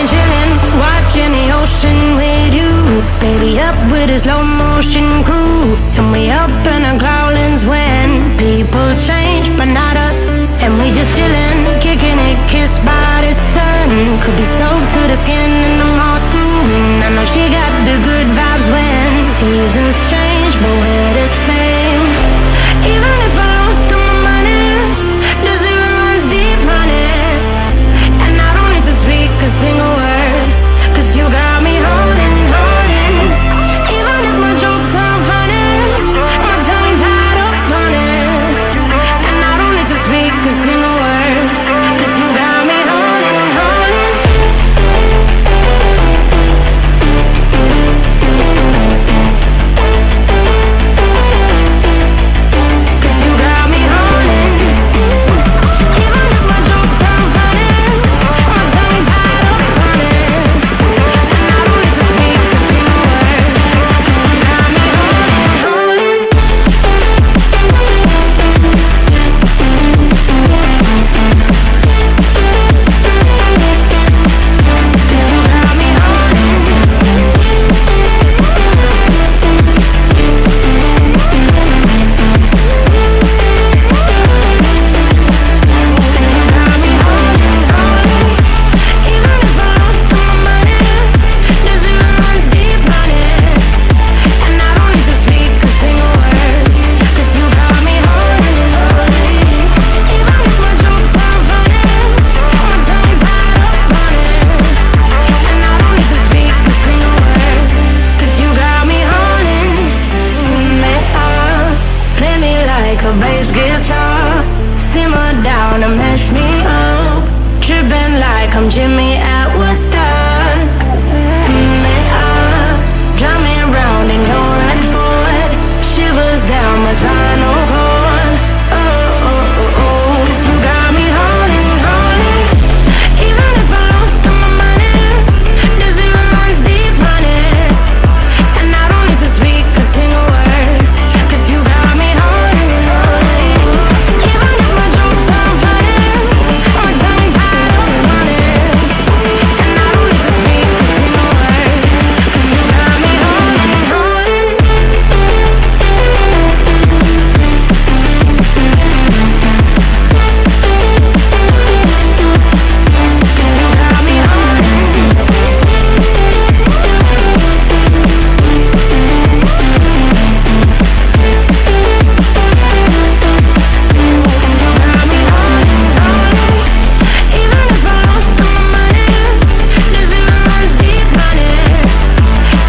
chillin', watching the ocean with you. Baby, up with a slow motion crew. And we up in our growlings when people change, but not us. And we just chillin', kicking it, kissed by the sun. Could be soaked to the skin in the mall soon. I know she got the good vibes when seasons change, but we're the same. Even if I lost all my money, the zero runs deep, honey. And I don't need to speak a single word, 'cause you got me holding, holding. Even if my jokes aren't funny, my tongue tied up on it. And I don't need to speak a single word, 'cause you got me holding, holding. 'Cause you got me holding. Even if my jokes aren't funny, my tongue tied up on it. And I don't need to speak a single word, 'cause you got me holding, holding. 'Cause you got me holding. Got me holding, holding. Even if I lost all my money, the zero runs deep, honey. And I don't need to speak a single word, 'cause you got me holding, holding. Even if my jokes aren't funny, my tongue tied up on it. And I don't need to speak a single word, 'cause you got me holding. Me up, play me like a bass guitar. Simmer down and mash me up. Tripping like I'm Jimmy at Woodstock. Me up, drive me around in your red Ford. Shivers down my spinal cord. Oh, oh, oh, oh. 'Cause you got me holding, holding. Even if I lost all my money, the zero runs deep, honey. And I don't need to speak a single word, 'cause you got me holding, holding. Even if my jokes aren't funny, my tongue tied up on it. And I don't need to speak a single word, 'cause you got me holding, holding. 'Cause you got me holding. Got me holding, holding. Even if I lost all my money, the zero runs deep, honey.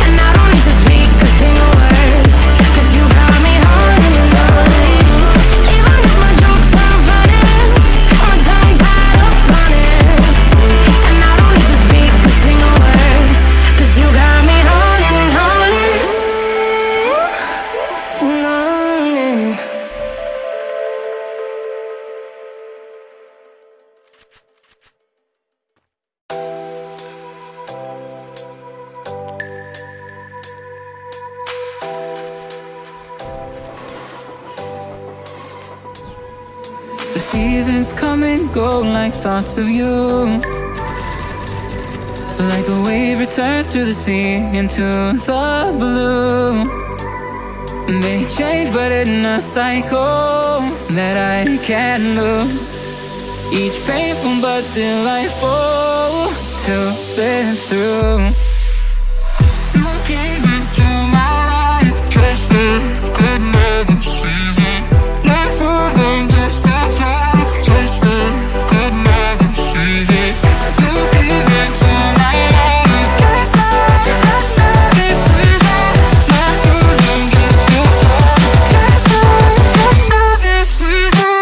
And I don't need to speak a single word, 'cause you got me holding, holding. Even if my jokes aren't funny, my tongue tied up on it. And I don't need to speak a single word, 'cause you got me holding, holding. Holding. The seasons come and go like thoughts of you. Like a wave returns to the sea into the blue. They change but in a cycle that I can't lose. Each painful but delightful to live through. You came into my life, trusted good never season. Not for them, just a time, trusted good never season. You came into my life, trusted good never season. Not for them, just a time, trusted good never season.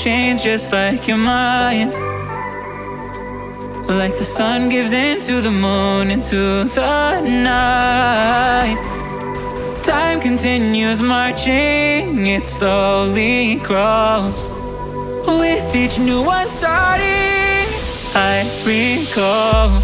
change just like your mind. Like the sun gives into the moon, into the night. Time continues marching, it slowly crawls. With each new one starting, I recall